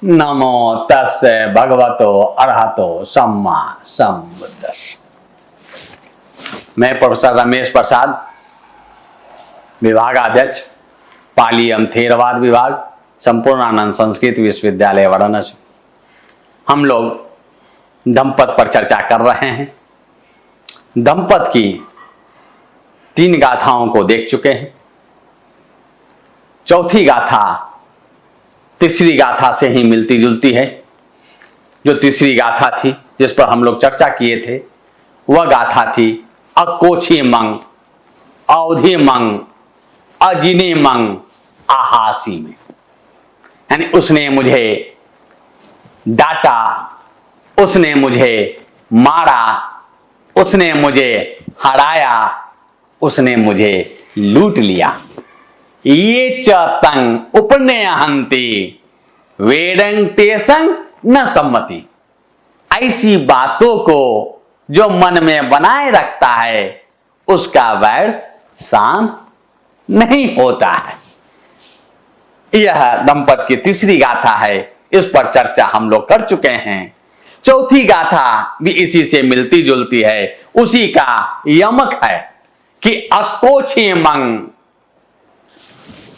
नमो तस्से भगवतो अरहतो सम्मा सम्बुद्धस्स। मैं प्रोफेसर रमेश प्रसाद, विभागाध्यक्ष पाली एवं थेरवाद विभाग, संपूर्णानंद संस्कृत विश्वविद्यालय वाराणसी। हम लोग दंपत पर चर्चा कर रहे हैं। दंपत की 3 गाथाओं को देख चुके हैं। चौथी गाथा तीसरी गाथा से ही मिलती जुलती है। जो तीसरी गाथा थी जिस पर हम लोग चर्चा किए थे, वह गाथा थी अकोछी मंग अवधि मंग अजिनी मंग आहासी में। यानी उसने मुझे डांटा, उसने मुझे मारा, उसने मुझे हराया, उसने मुझे लूट लिया। ये चतंग उपनयहंति वेदं तेसंग न सम्मति। ऐसी बातों को जो मन में बनाए रखता है उसका वैर शांत नहीं होता है। यह दंपत की तीसरी गाथा है। इस पर चर्चा हम लोग कर चुके हैं। चौथी गाथा भी इसी से मिलती जुलती है। उसी का यमक है कि अकोछी मंग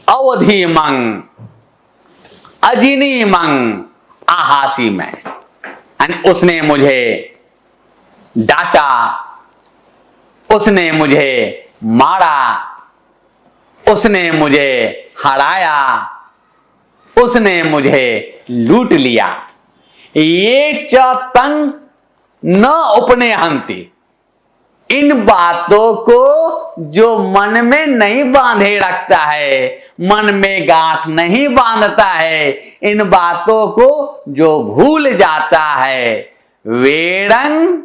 अवधि मंग अजिनी मंग आहासी में। यानी उसने मुझे डांटा, उसने मुझे मारा, उसने मुझे हराया, उसने मुझे लूट लिया। ये चतंग न उपनयहंति। इन बातों को जो मन में नहीं बांधे रखता है, मन में गांठ नहीं बांधता है, इन बातों को जो भूल जाता है, वेदं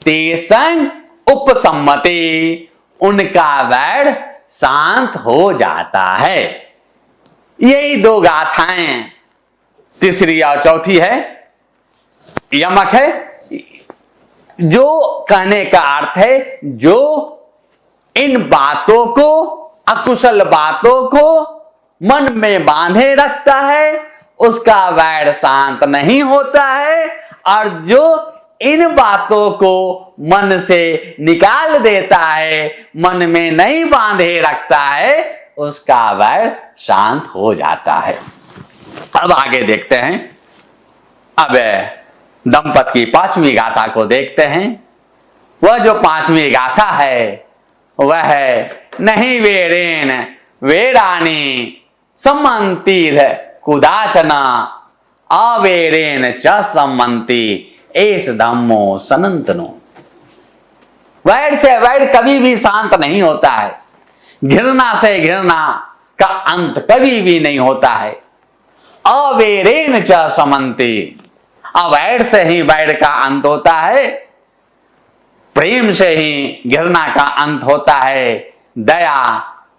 तेसंग उपसम्मति, उनका वैर शांत हो जाता है। यही 2 गाथाएं तीसरी और चौथी है। यमक है, जो कहने का अर्थ है जो इन बातों को, अकुशल बातों को मन में बांधे रखता है उसका वैर शांत नहीं होता है, और जो इन बातों को मन से निकाल देता है, मन में नहीं बांधे रखता है, उसका वैर शांत हो जाता है। अब आगे देखते हैं। अब दंपत की 5वीं गाथा को देखते हैं। वह जो 5वीं गाथा है वह है नहीं वेरेन वेरानी सम्मंति कुदाचना अवेरेन च सम्मंति एस धम्मो सनंतनो। वैर से वैर कभी भी शांत नहीं होता है। घृणा से घृणा का अंत कभी भी नहीं होता है। अवेरेन च सम्मंति, अवैर से ही वैर का अंत होता है, प्रेम से ही घृणा का अंत होता है, दया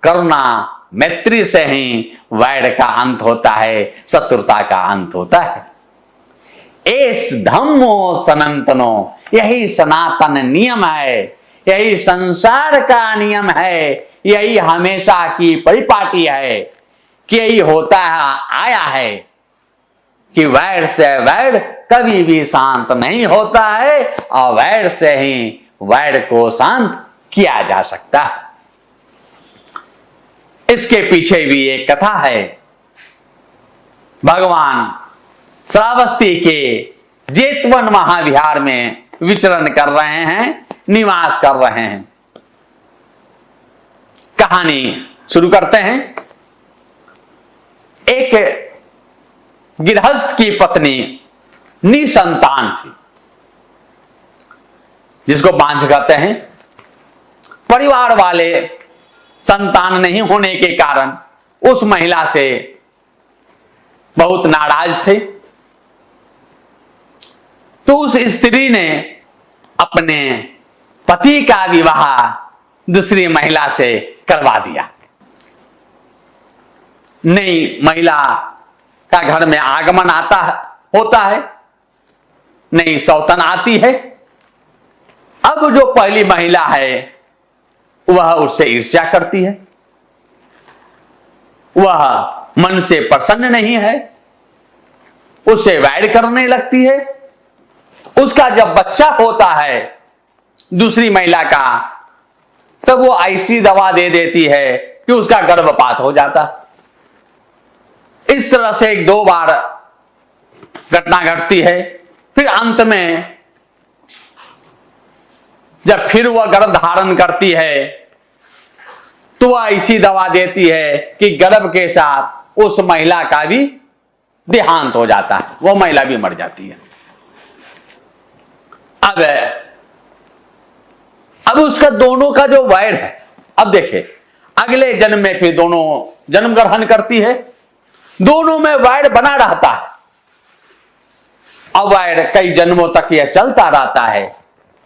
करुणा मैत्री से ही वैर का अंत होता है, शत्रुता का अंत होता है। एस धम्मो सनातनो, यही सनातन नियम है, यही संसार का नियम है, यही हमेशा की परिपाटी है कि यही होता है आया है कि वैर से वैर कभी भी शांत नहीं होता है, और वैर से ही वैर को शांत किया जा सकता है। इसके पीछे भी एक कथा है। भगवान श्रावस्ती के जेतवन महाविहार में विचरण कर रहे हैं, निवास कर रहे हैं। कहानी शुरू करते हैं। एक गृहस्थ की पत्नी निसंतान थी, जिसको बांझ कहते हैं। परिवार वाले संतान नहीं होने के कारण उस महिला से बहुत नाराज थे। तो उस स्त्री ने अपने पति का विवाह दूसरी महिला से करवा दिया। नई महिला का घर में आगमन होता है, नई सौतन आती है। अब जो पहली महिला है वह उससे ईर्ष्या करती है, वह मन से प्रसन्न नहीं है, उससे वैर करने लगती है। उसका जब बच्चा होता है दूसरी महिला का, तब वो ऐसी दवा दे देती है कि उसका गर्भपात हो जाता। इस तरह से 1-2 बार घटना घटती है। फिर अंत में जब फिर वह गर्भ धारण करती है तो वह ऐसी दवा देती है कि गर्भ के साथ उस महिला का भी देहांत हो जाता है, वो महिला भी मर जाती है। अब उसका दोनों का जो वैर है, अब देखिए अगले जन्म में फिर दोनों जन्म ग्रहण करती है, दोनों में वैर बना रहता है। अब वैर कई जन्मों तक यह चलता रहता है।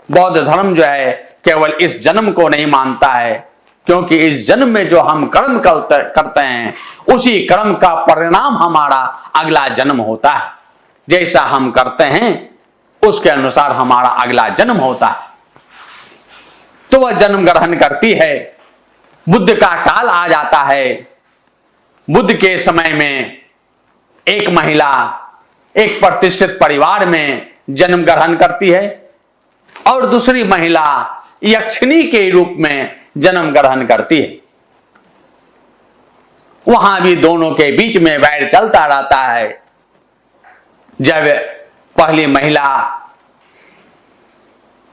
बौद्ध धर्म जो है केवल इस जन्म को नहीं मानता है, क्योंकि इस जन्म में जो हम कर्म करते हैं उसी कर्म का परिणाम हमारा अगला जन्म होता है। जैसा हम करते हैं उसके अनुसार हमारा अगला जन्म होता है। तो वह जन्म ग्रहण करती है। बुद्ध का काल आ जाता है। बुद्ध के समय में एक महिला एक प्रतिष्ठित परिवार में जन्म ग्रहण करती है और दूसरी महिला यक्षिणी के रूप में जन्म ग्रहण करती है। वहां भी दोनों के बीच में वैर चलता रहता है। जब पहली महिला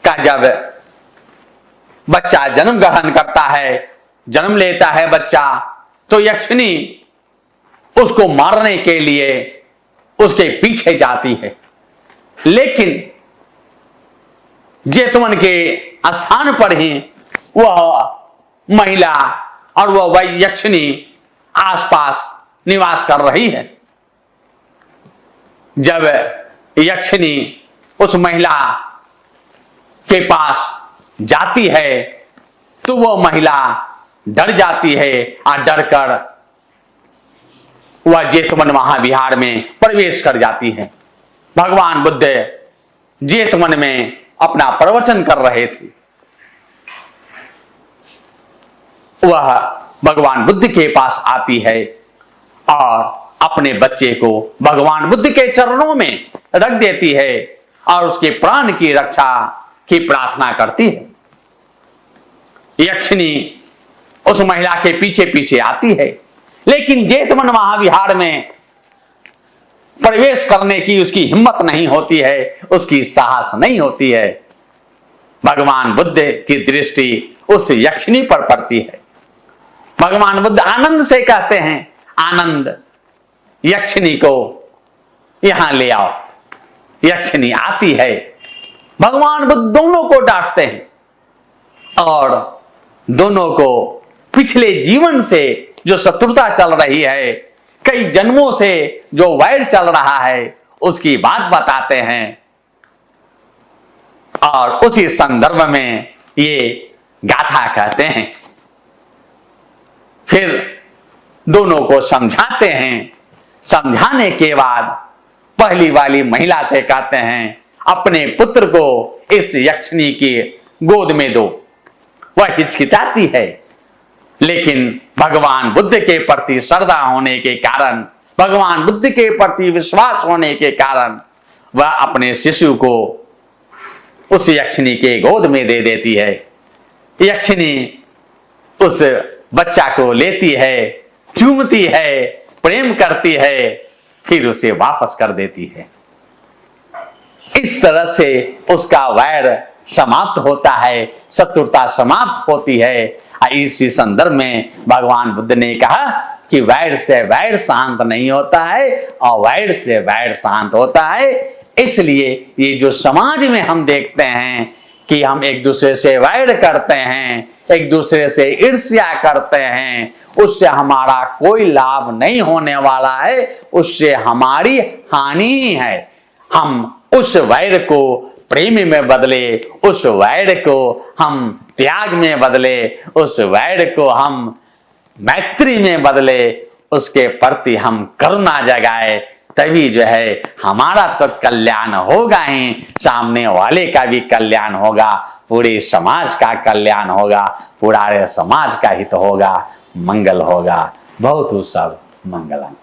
का जब बच्चा जन्म ग्रहण करता है, जन्म लेता है बच्चा, तो यक्षिणी उसको मारने के लिए उसके पीछे जाती है। लेकिन जेतवन के स्थान पर ही वह महिला और वह यक्षिणी आसपास निवास कर रही है। जब यक्षिणी उस महिला के पास जाती है तो वह महिला डर जाती है और डरकर वह जेतवन महाविहार में प्रवेश कर जाती है। भगवान बुद्ध जेतवन में अपना प्रवचन कर रहे थे। वह भगवान बुद्ध के पास आती है और अपने बच्चे को भगवान बुद्ध के चरणों में रख देती है और उसके प्राण की रक्षा की प्रार्थना करती है। यक्षिणी उस महिला के पीछे पीछे आती है, लेकिन जेतवन महाविहार में प्रवेश करने की उसकी हिम्मत नहीं होती है, उसकी साहस नहीं होती है। भगवान बुद्ध की दृष्टि उस यक्षिणी पर पड़ती है। भगवान बुद्ध आनंद से कहते हैं, आनंद यक्षिणी को यहां ले आओ। यक्षिणी आती है। भगवान बुद्ध दोनों को डांटते हैं और दोनों को पिछले जीवन से जो शत्रुता चल रही है, कई जन्मों से जो वैर चल रहा है, उसकी बात बताते हैं और उसी संदर्भ में ये गाथा कहते हैं। फिर दोनों को समझाते हैं। समझाने के बाद पहली वाली महिला से कहते हैं, अपने पुत्र को इस यक्षिणी की गोद में दो। वह हिचकिचाती है, लेकिन भगवान बुद्ध के प्रति श्रद्धा होने के कारण, भगवान बुद्ध के प्रति विश्वास होने के कारण वह अपने शिशु को उस यक्षिणी के गोद में दे देती है। यक्षिणी उस बच्चा को लेती है, चूमती है, प्रेम करती है, फिर उसे वापस कर देती है। इस तरह से उसका वैर समाप्त होता है, शत्रुता समाप्त होती है। इसी संदर्भ में भगवान बुद्ध ने कहा कि वैर से वैर शांत नहीं होता है और वैर से वैर शांत होता है। इसलिए ये जो समाज में हम देखते हैं कि हम एक दूसरे से वैर करते हैं, एक दूसरे से ईर्ष्या करते हैं, उससे हमारा कोई लाभ नहीं होने वाला है, उससे हमारी हानि ही है। हम उस वैर को प्रेम में बदले, उस वैर को हम त्याग में बदले, उस वैर को हम मैत्री में बदले, उसके प्रति हम करुणा जगाए, तभी जो है हमारा तो कल्याण होगा ही, सामने वाले का भी कल्याण होगा, पूरे समाज का कल्याण होगा, पूरे समाज का हित होगा, मंगल होगा। बहुत सब मंगलम।